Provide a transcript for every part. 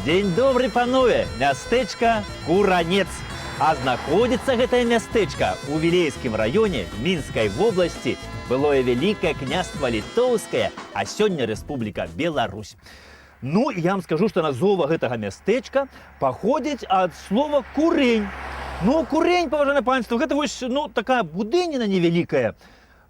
Дзень добры, панове! Мястэчка Куранец. А знаходзіцца гэтае мястэчка ў Вілейскім раёне Мінскай вобласці, былое Вялікае княства Літоўскае, а сёння Рэспубліка Беларусь. Ну, я вам скажу, што назва гэтага мястэчка паходзіць ад слова курень. Ну, курень, паважанае панство, гэта вось, такая будыніна невялікая.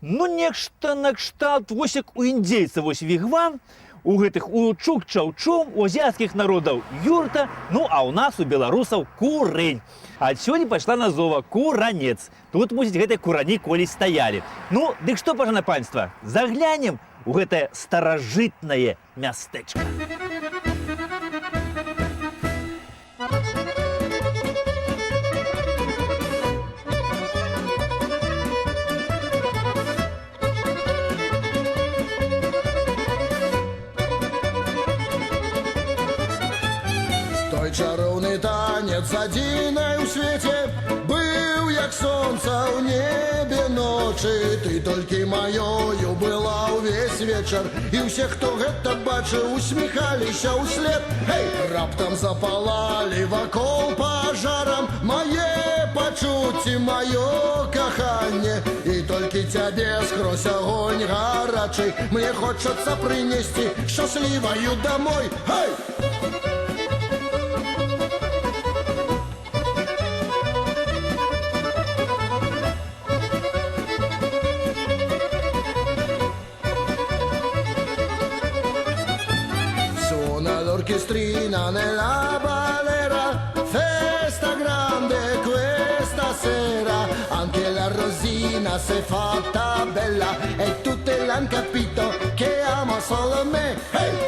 Нешта накшталт, вось як у індзейца, вось вігвам, у гэтых у чук-чаў-чум, у азіяцкіх народаў юрта, а ў нас у беларусаў курень. Адсюль пайшла назва Куранец. Тут, мусіць, гэтыя курані колись стаялі. Дык што, паважанае панства, заглянем у гэтае старажытнае мястэчка. Той чароўны танец адзінай у свеце быў як сонца ў небе ночы. Ты толькі маёю была ўвесь вечар, і ўсе, хто гэта бачыў, усміхаліся ўслед. Раптам запалалі вакол пажарам мае пачуцці, маё каханне. І толькі цябе скрозь агонь гарачы мне хочацца прынесці шчасліваю дамой. L'orchestrina nella balera, festa grande questa sera, anche la Rosina si è fatta bella e tutti l'han capito che ama solo me.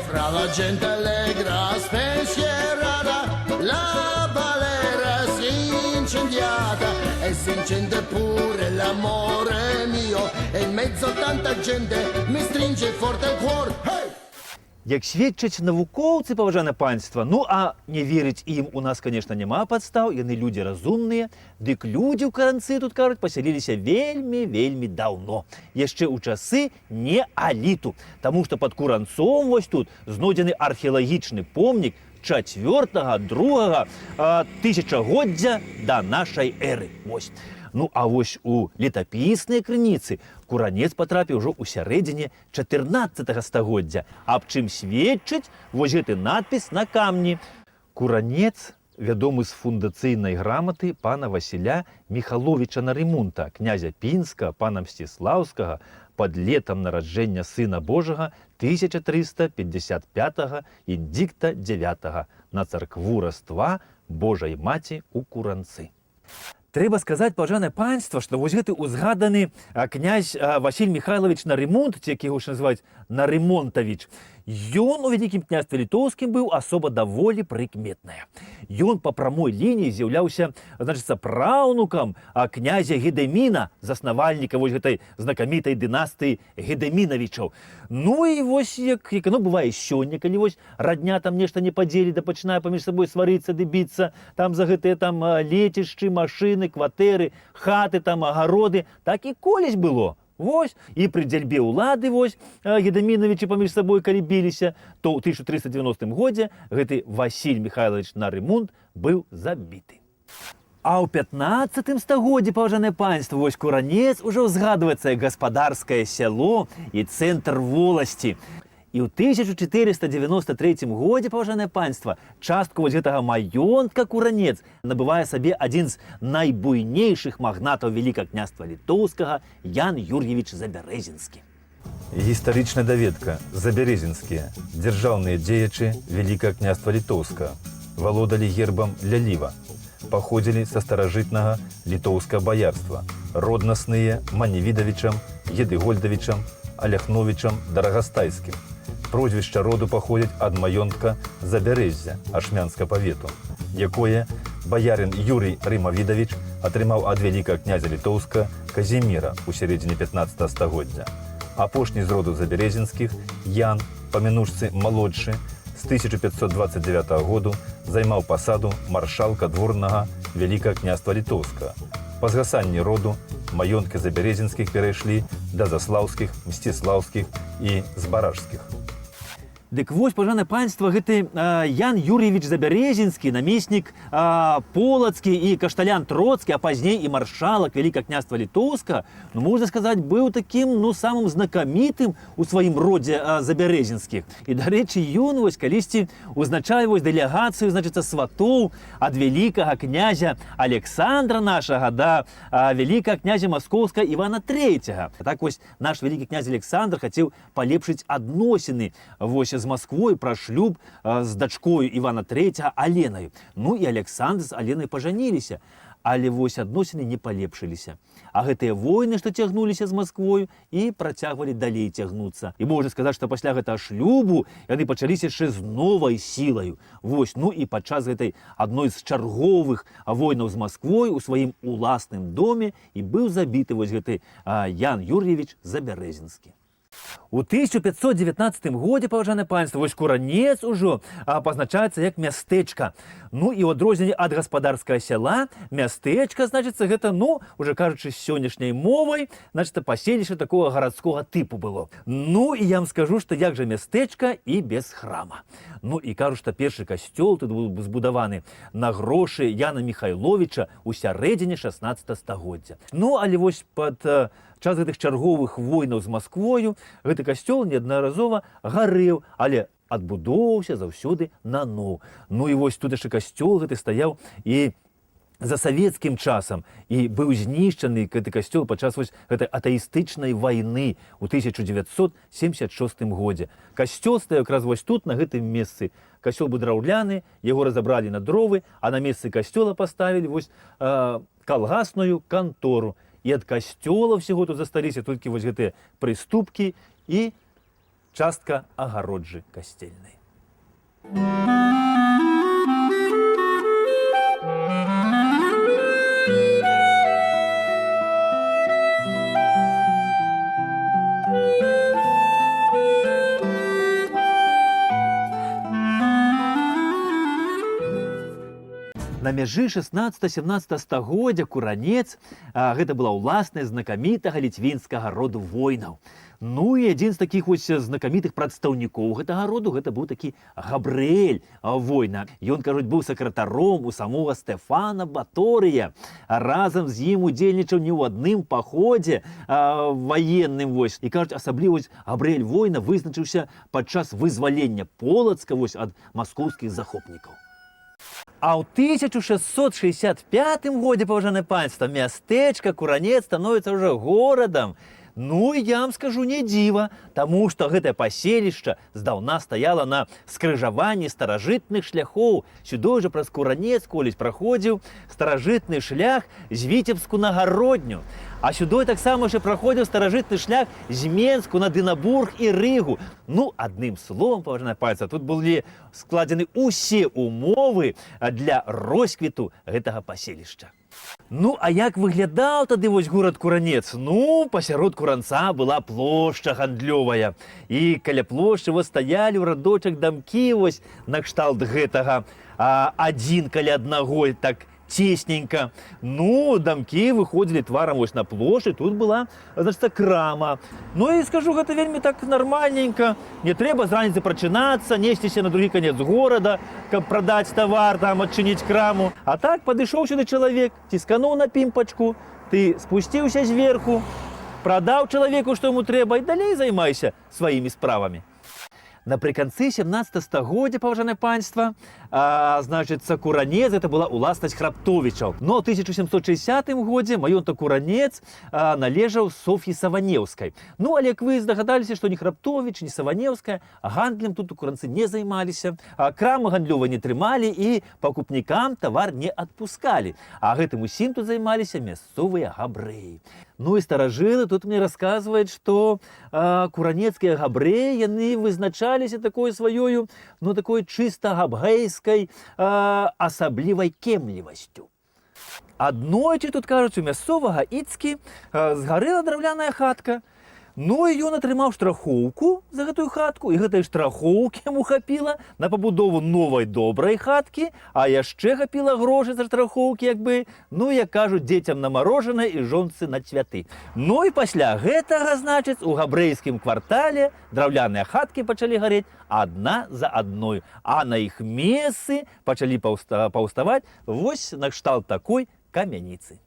Fra la gente allegra spensierata, la balera si è incendiata e si incende pure l'amore mio, e in mezzo a tanta gente mi stringe forte il cuore. Як сведчаць навукоўцы, паважанае панства, а не верыць ім у нас, конечно, няма падстаў, яны людзі разумныя, дык людзі ў Куранцы, тут кажуць, пасяліліся вельмі даўно, яшчэ ў часы неаліту, таму што пад Куранцом вось тут знойдзены археалагічны помнік 4-2 тысячагоддзя да нашай эры. А вось у летапісныя крыніцы Куранец патрапіў ужо ў сярэдзіне 14 стагоддзя, аб чым сведчыць вось гэты надпіс на камні. Куранец вядомы з фундацыйнай граматы пана Васіля Міхаловіча Нарымунта, князя Пінска, пана Мсціслаўскага, пад летам нараджэння Сына Божага 1355 індзікта 9 на царкву Раства Божай Маці ў Куранцы. Трэба сказаць, паважанае панства, што вось гэты узгаданы князь Васіль Міхайлавіч Нарымонт, як яго ж называюць Нарымонтавіч, ён у Вялікім княстве Літоўскім быў асоба даволі прыкметная. Ён па прамой лініі з'яўляўся, праўнукам князя Гедэміна, заснавальніка вось гэтай знакамітай дынастыі Гедэмінавічаў. І вось як оно бывае сёння, калі вось радня там нешта не падзелі, да пачынае паміж сабой сварыцца ды біцца, там за гэтыя там лецішчы, машыны, кватэры, хаты, там агароды, так і колись было. Вось, і пры дзяльбе ўлады вось Гедэмінавічы паміж сабой калі біліся, то ў 1390 годзе гэты Васіль Міхайлавіч Нарымунт быў забіты. А ў 15 стагоддзі, паважанае панства, вось Куранец ужо ўзгадваецца як гаспадарскае сяло і цэнтр воласці. І ў 1493 годзе, паважанае панства, частку вось гэтага маёнтка Куранец набывае сабе адзін з найбуйнейшых магнатаў Вялікага княства Літоўскага Ян Юр'евіч Забярэзінскі. Гістарычная даведка. Забярэзінскія, дзяржаўныя дзеячы Вялікага княства Літоўскага, валодалі гербам Ляліва, паходзілі са старажытнага літоўскага баярства, роднасныя Маневідавічам, Едыгольдавічам, Аляхновічам Дарагастайскім. Прозвішча роду паходзяць ад маёнтка Забярэззя Ашмянска павету, якое баярын Юрый Рымавідавіч атрымаў ад вялікага князя Літоўска Казіміра ў сярэдзіне 15 стагоддзя. Апошні з роду Забярэзінскіх, Ян, па мянушцы малодшы, з 1529 году займаў пасаду маршалка дворнага Вялікага княства Літоўскага. Па згасанні роду маёнткі Забярэзінскіх перайшлі да Заслаўскіх, Мсціслаўскіх і Збаражскіх. Дык вось, пажанае панства, гэты Ян Юрьевич Забярэзінскі, намеснік полацкі і кашталян Троцкі, а пазней і маршалак Вялікага княства Літоўска, ну, можна сказаць, быў такім, ну, самым знакамітым у сваім родзе Забярэзінскіх. І, дарэчы, ён вось калісьці узначае вось дэлегацыю, значыцца, сватоў ад вялікага князя Александра нашага да вялікага князя Маскоўскага Івана III. Так вось наш вялікі князь Александр хацеў палепшыць адносіны вось з Масквой пра шлюб з дачкою Івана III Аленаю. Ну і Александр з Аленай пажаніліся, але вось адносіны не палепшыліся. А гэтыя войны, што цягнуліся з Масквою, і працягвалі далей цягнуцца. І можна сказаць, што пасля гэтага шлюбу яны пачаліся яшчэ з новай сілаю. Вось, ну і падчас гэтай адной з чарговых войнаў з Масквой у сваім уласным доме і быў забіты вось гэты Ян Юрьевич Забярэзінскі. У 1519 годзе, паважанае панства, вось Куранец ужо пазначаецца як мястэчка. Ну і ў адрозненне ад гаспадарскага сяла, мястэчка, значыцца, гэта, ну, уже кажучы сённяшняй мовай, значыцца, паселішча такога гарадскога тыпу было. Ну і я вам скажу, што як жа мястэчка і без храма. Ну і кажу, што першы касцёл тут быў збудаваны на грошы Яна Міхайловіча ў сярэдзіне 16 стагоддзя. Ну, але вось пад час гэтых чарговых войнаў з Масквою гэты касцёл неаднаразова гарэў, але адбудоўся заўсёды наноў. Ну і вось тут яшчэ касцёл гэты стаяў і за савецкім часам, і быў знішчаны гэты касцёл падчас вось гэтай атэістычнай вайны ў 1976 годзе. Касцёл стаяў якраз вось тут, на гэтым месцы. Касцёл быў драўляны, яго разабралі на дровы, а на месцы касцёла паставілі вось калгасную кантору. І ад касцёла ўсяго тут засталіся толькі вось гэтыя прыступкі і частка агароджы касцельнай. На мяжы 16-17 стагоддзя Куранец гэта была ўласная знакамітага ліцвінскага роду воінаў. Ну і адзін з такіх вось знакамітых прадстаўнікоў гэтага роду гэта быў такі Габрыэль воіна. Ён, кажуць, быў сакратаром у самога Стэфана Баторыя. Разам з ім удзельнічаў не ў адным паходзе ваенным вось. І, кажуць, асабліва Габрыэль воіна вызначыўся падчас вызвалення Полацка вось ад маскоўскіх захопнікаў. А ў 1665 годзе, паважанае панства, мястэчка Куранец становіцца ўжо горадам. Ну, і я вам скажу, не дзіва, таму што гэтае паселішча здаўна стаяла на скрыжаванні старажытных шляхоў. Сюдой жа праз Куранец колісь праходзіў старажытны шлях з Віцебску на Гародню. А сюдой таксама ж праходзіў старажытны шлях з Менску на Дынабург і Рыгу. Ну, адным словам, паважанае панства, тут былі складзены усе умовы для росквіту гэтага паселішча. Ну, а як выглядаў тады вось горад Куранец? Ну, пасярод Куранца была плошча гандлёвая. І каля плошчы вось стаялі ў радочак дамкі вось накшталт гэтага адзін каля аднаго, так тесненько. Ну, дамкі выходзілі тварам вось на плошчы, тут была, значыцца, крама. Ну і скажу, гэта вельмі так нармальненько. Не трэба з раніцы прачынацца, несціся на другі канец горада, каб прадаць тавар, там, адчыніць краму. А так падышоў сюды чалавек, ціскануў на пімпачку, ты спусціўся зверху, прадаў чалавеку, што яму трэба, і далей займайся сваімі справамі. Напрыканцы 17 стагоддзя, паважанае панства, значыцца, Куранец гэта была ўласнасць храптовічаў. Но ў 1760 годзе маёнтак Куранец належаў Соф'і Саванеўскай. Ну, але як вы здагадаліся, што ні Храптовіч, ні Саванеўская гандлем тут у Куранцы не займаліся, крамы гандлёвай не трымалі і пакупнікам тавар не адпускалі. А гэтым усім тут займаліся мясцовыя габрэі. Ну і старажылы тут мне расказваюць, што куранецкія габрэі, яны вызначаліся такой сваёю, ну, такой чыста габрэйскай асаблівай кемлівасцю. Аднойчы тут, кажуць, у мясцовага Іцкі згарэла драўляная хатка. Ну і ён атрымаў штрафоўку за гэтую хатку, і гэтай штрафоўкі яму хапіла на пабудову новай добрай хаткі, а яшчэ хапіла грошай за штрафоўкі, як бы, ну, як кажуць, дзецям на марожанае і жонцы на цвяты. Ну і пасля гэтага, значыць, у габрэйскім квартале драўляныя хаткі пачалі гарець адна за адной, а на іх месцы пачалі паўставаць вось на кшталт такой камяніцы.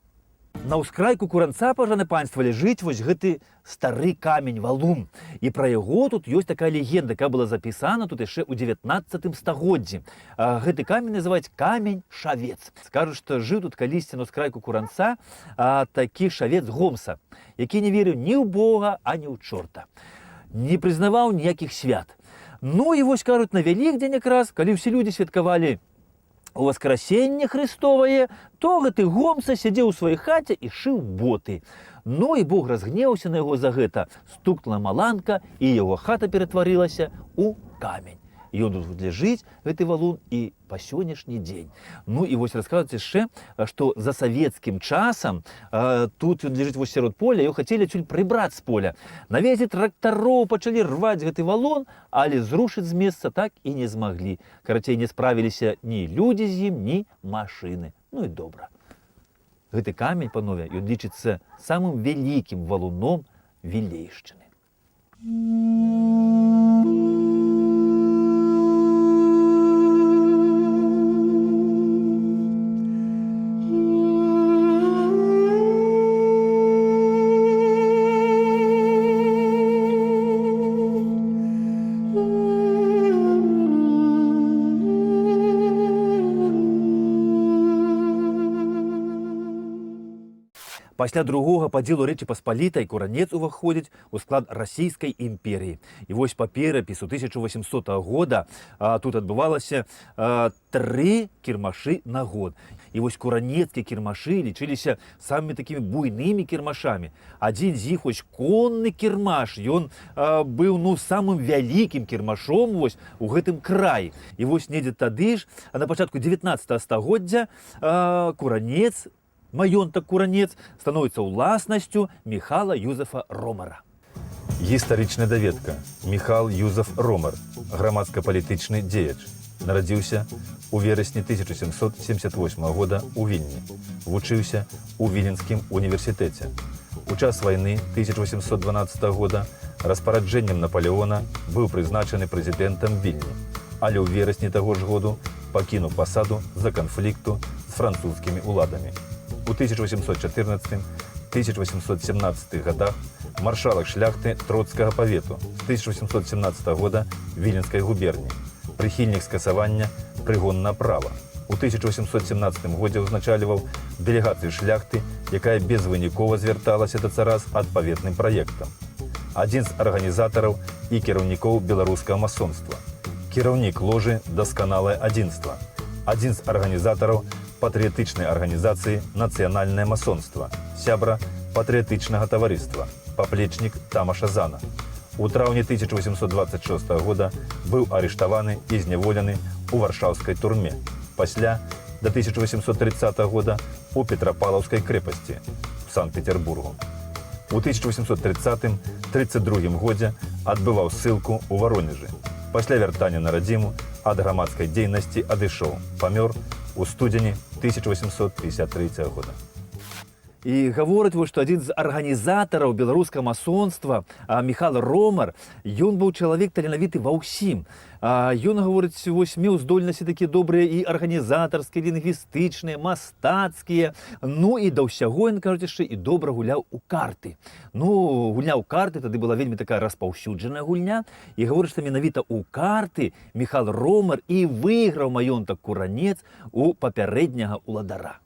На ўскрайку Куранца, пажане панства, ляжыць вось гэты стары камень-валун. І пра яго тут ёсць такая легенда, якая была запісана тут яшчэ ў 19 стагоддзі. Гэты камень называюць камень-шавец. Скажуць, што жыў тут калісьці на ўскрайку Куранца такі шавец Гомса, які не верыў ні ў Бога, ані ў чорта. Не прызнаваў ніякіх свят. Ну і вось, кажуць, на Вялікдзень якраз, калі ўсе людзі святкавалі у Васкрасенне Христовае, то гэты Гомса сядзеў у сваёй хаце і шыў боты. Ну і Бог разгнеўся на яго за гэта. Стукнула маланка, і яго хата ператварылася ў камень. Ён тут ляжыць, гэты валун, і па сённяшні дзень. Ну і вось расказваюць яшчэ, што за савецкім часам тут ён ляжыць вось сярод поля, яго хацелі адсюль прыбраць з поля. Навезе трактароў пачалі рваць гэты валун, але зрушыць з месца так і не змаглі. Карацей, не справіліся ні людзі з ім, ні машыны. Ну і добра. Гэты камень, панове, ён лічыцца самым вялікім валуном Вілейшчыны. Пасля другога падзелу Рэчы Паспалітай Куранец уваходзіць у склад расійскай імперіі. І вось па перапісу 1800 года тут адбывалася 3 кірмашы на год. І вось куранецкія кірмашы лічыліся самымі такімі буйнымі кірмашамі. Адзін з іх, вось конны кірмаш, ён быў, ну, самым вялікім кірмашом вось у гэтым краі. І вось недзе тады ж, на пачатку 19 стагоддзя, Куранец, маёнтак Куранец, становіцца ўласнасцю Міхала Юзефа Ромара. Гістарычная даведка. Міхал Юзеф Ромар, грамадска-палітычны дзеяч. Нарадзіўся у верасні 1778 года ў Вільні. Вучыўся ў Віленскім універсітэце. У час вайны 1812 года распараджэннем Напалеона быў прызначаны прэзідэнтам Вільні, але ў верасні таго ж году пакінуў пасаду з-за канфлікту з французскімі ўладамі. У 1814-1817 годах маршалак шляхты Троцкага павету з 1817 года Віленскай губерні, прыхільнік скасавання прыгоннага права. У 1817 годзе ўзначальваў дэлегацыю шляхты, якая безвынікова звярталася да цара з адпаведным праектам. Адзін з арганізатараў і кіраўнікоў беларускага масонства. Кіраўнік ложы «Дасканалае адзінства». Адзін з арганізатараў патрыятычнай арганізацыі «Нацыянальнае масонства», сябра патрыятычнага таварыства, паплечнік Тамаша Зана. У траўні 1826 года быў арыштаваны і зняволены ў варшаўскай турме. Пасля, да 1830 года, у Петрапалаўскай крэпасці ў Санкт-Петербургу. У 1830-32 годзе адбываў ссылку ў Варонежы. Пасля вяртання на радзіму ад грамадскай дзейнасці адышоў, памёр у студзені 1853 года. І гавораць, што адзін з арганізатараў беларускага масонства, Міхал Ромар, ён быў чалавек таленавіты ва ўсім. Ён, гаворыць, меў здольнасці такія добрыя і арганізатарскія, лінгвістычныя, мастацкія. Ну і да ўсяго, ён, кажуць, яшчэ і добра гуляў у карты. Ну, гульня ў карты тады была вельмі такая распаўсюджаная гульня. І гаворыць, што менавіта ў карты Міхал Ромар і выйграў маёнтак Куранец у папярэдняга ўладара.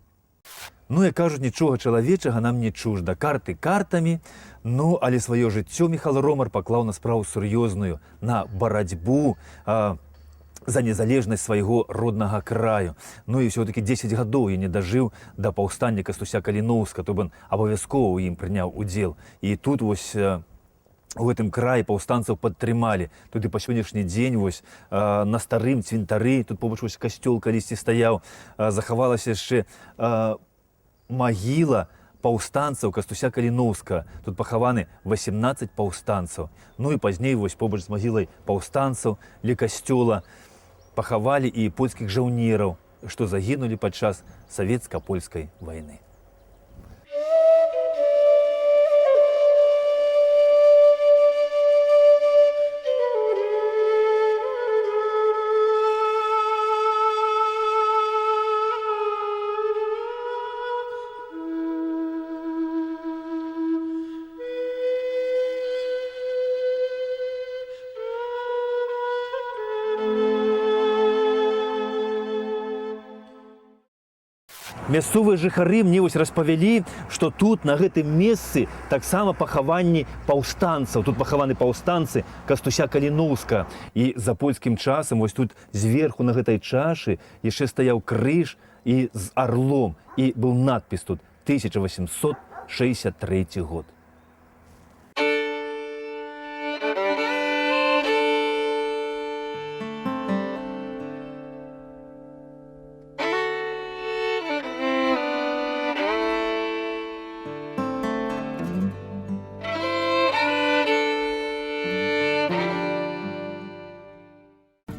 Ну, як кажуць, нічога чалавечага нам не чужда. Карты картамі, ну, але сваё жыццё Міхал Ромар паклаў на справу сур'ёзную, на барацьбу за незалежнасць свайго роднага краю. Ну і ўсё-такі 10 гадоў я не дажыў да паўстання Кастуся Каліноўска, то б ён абавязкова ў ім прыняў удзел. І тут вось у гэтым краі паўстанцаў падтрымалі. Тут і па сённяшні дзень вось на старым цвінтары, тут побач вось касцёл калісьці стаяў, захавалася яшчэ магіла паўстанцаў Кастуся Каліноўскага. Тут пахаваны 18 паўстанцаў. Ну і пазней вось побач з магілай паўстанцаў ля касцёла пахавалі і польскіх жаўнераў, што загінулі падчас савецка-польскай вайны. Мясцовыя жыхары мне вось распавялі, што тут, на гэтым месцы, таксама пахаванні паўстанцаў. Тут пахаваны паўстанцы Кастуся Каліноўскага. І за польскім часам вось тут зверху на гэтай чашы яшчэ стаяў крыж і з арлом. І быў надпіс тут 1863 год.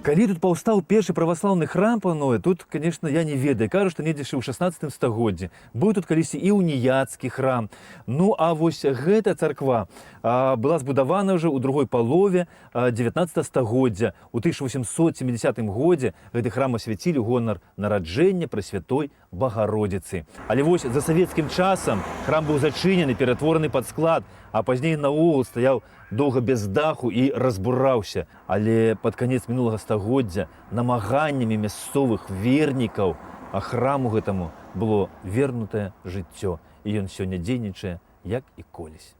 Калі тут паўстаў першы праваслаўны храм, панове, тут, конечно, я не ведаю. Кажу, што недзе ў 16 стагоддзі. Быў тут калісьці і уніяцкі храм. Ну, а вось гэта царква была збудавана ўжо ў другой палове 19 стагоддзя. У 1870 годзе гэты храм асвяцілі ў гонар нараджэння Пресвятой Багародзіцы. Але вось за савецкім часам храм быў зачынены, ператвораны пад склад, а пазней наогул стаяў доўга без даху і разбураўся. Але пад канец мінулага стагоддзя намаганнямі мясцовых вернікаў храму гэтаму было вернутае жыццё. І ён сёння дзейнічае, як і колісь.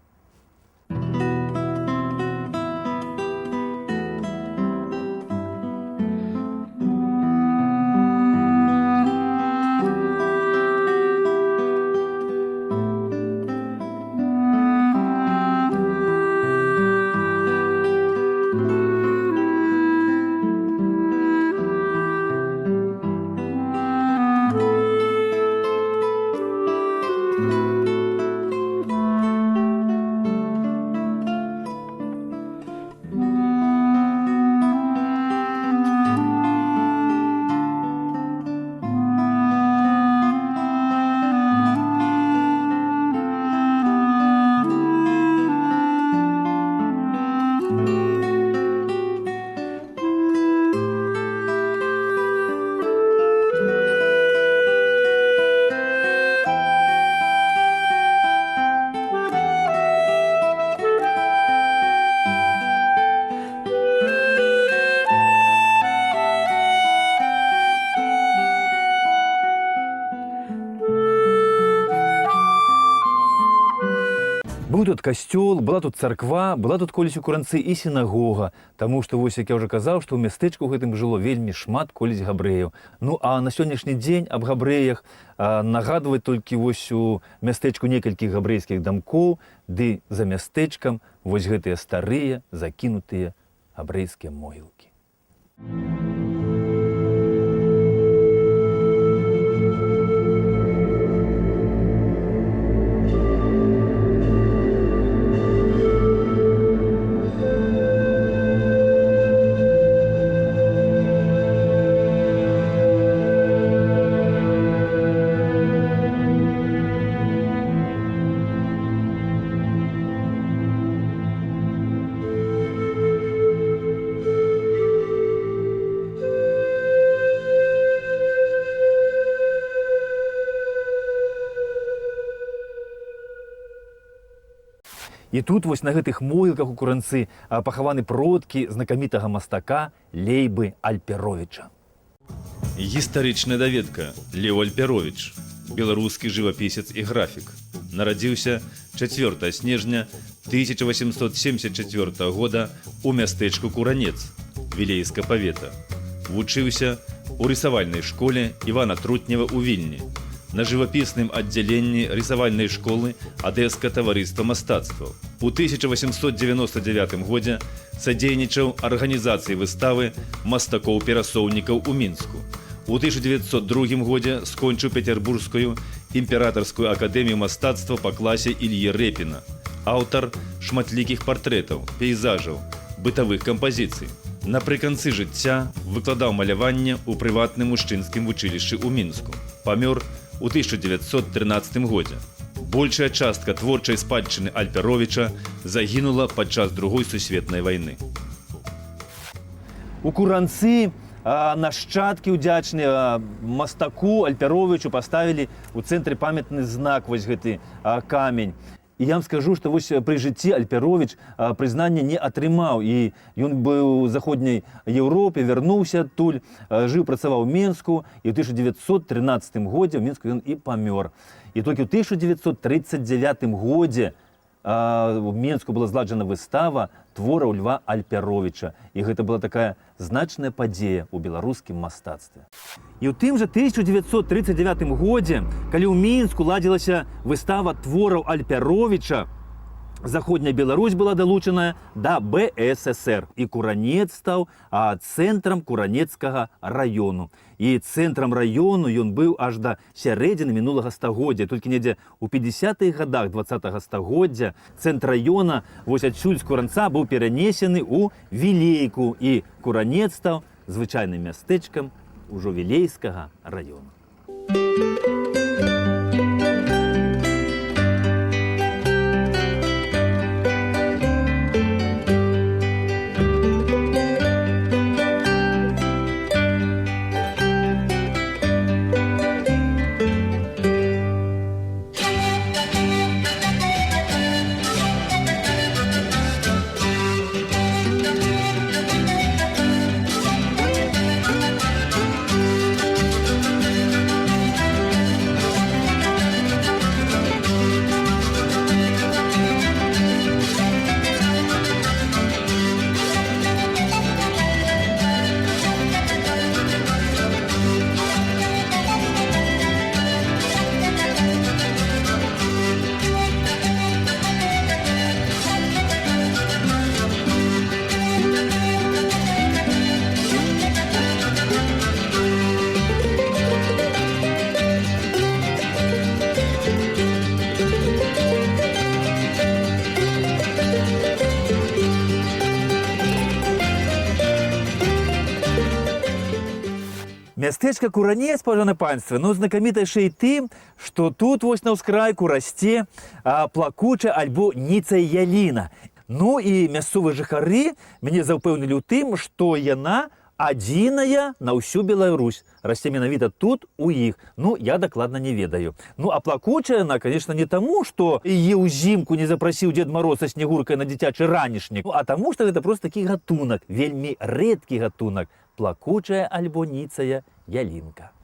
Быў тут касцёл, была тут царква, была тут колісь у Куранцы і сінагога, таму што, вось, як я ўжо казаў, што ў мястэчку гэтым жыло вельмі шмат колісь габрэяў. Ну, а на сённяшні дзень аб габрэях нагадваць толькі вось у мястэчку некалькіх габрэйскіх дамкоў, ды за мястэчкам вось гэтыя старыя, закінутыя габрэйскія могілкі. І тут вось на гэтых могілках у Куранцы пахаваны продкі знакамітага мастака Лейбы Альперовіча. Гістарычная даведка. Леў Альперовіч, беларускі жывапісец і графік. Нарадзіўся 4 снежня 1874 года у мястэчку Куранец, Вілейска павета. Вучыўся у рысавальнай школе Івана Трутнева ў Вільні, на жывапісным аддзяленні рысавальнай школы Адэска таварыства мастацтваў. У 1899 годзе садзейнічаў арганізацыі выставы мастакоў-перасоўнікаў у Мінску. У 1902 годзе скончыў петербургскую імператорскую акадэмію мастацтва па класе Ільі Рэпіна, аўтар шматлікіх партрэтаў, пейзажаў, бытавых кампазіцый. Напрыканцы жыцця выкладаў маляванне ў прыватным мужчынскім вучылішчы ў Мінску. Памёр у 1913 годзе. Большая частка творчай спадчыны Альперовіча загінула падчас Другой сусветнай вайны. У Куранцы нашчадкі ўдзячныя мастаку Альперовічу паставілі ў цэнтры памятны знак, вось гэты камень. І я вам скажу, што вось пры жыцці Альперовіч прызнання не атрымаў. І ён быў у заходняй Еўропе, вярнуўся адтуль, жыў, працаваў у Мінску, і ў 1913 годзе ў Мінску ён і памёр. І толькі ў 1939 годзе у Мінску была зладжана выстава твораў Льва Альперовіча. І гэта была такая значная падзея ў беларускім мастацтве. І ў тым жа 1939 годзе, калі ў Мінску ладзілася выстава твораў Альперовіча, Заходняя Беларусь была далучаная да БССР. І Куранец стаў цэнтрам Куранецкага раёну. І цэнтрам раёну ён быў аж да сярэдзіны мінулага стагоддзя. Толькі недзе ў 50-х гадах 20-го стагоддзя цэнтр раёна вось адсюль з Куранца быў перанесены ў Вілейку. І Куранец стаў звычайным мястэчкам ужо Вілейскага раёну. Мястэчка Куранец, паважанае панства, знакаміта яшчэ і тым, што тут вось на ўскрайку расце плакучая альбо ніцая яліна. Ну і мясцовыя жыхары мяне заўпэўнілі ў тым, што яна адзіная на ўсю Беларусь. Расце менавіта тут у іх. Ну, я дакладна не ведаю. Ну, а плакучая яна, конечно, не таму, што яе ўзімку не запрасіў Дзед Мароз са снегуркай на дзіцячы ранішнік, а таму, што гэта проста такі гатунак, вельмі рэдкі гатунак. Плакучая альбо ніцая ялінка.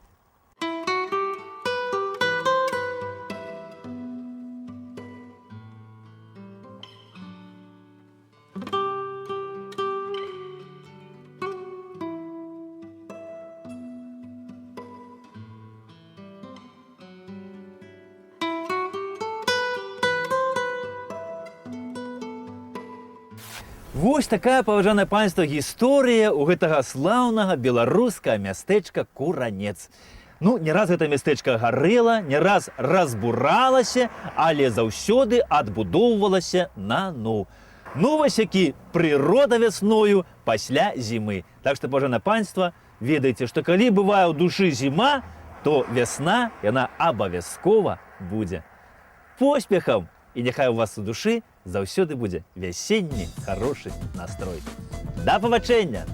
Вось такая, паважанае панства, гісторыя ў гэтага слаўнага беларускага мястэчка Куранец. Ну, не раз гэта мястэчка гарэла, не раз разбуралася, але заўсёды адбудоўвалася наноў. Ну, вось які прырода вясною пасля зімы. Так што, паважанае панства, ведайце, што калі бывае ў душы зіма, то вясна, яна абавязкова будзе. Поспехаў! І няхай у вас у душы заўсёды будзе вясенні хорошы настрой. Да пабачэння!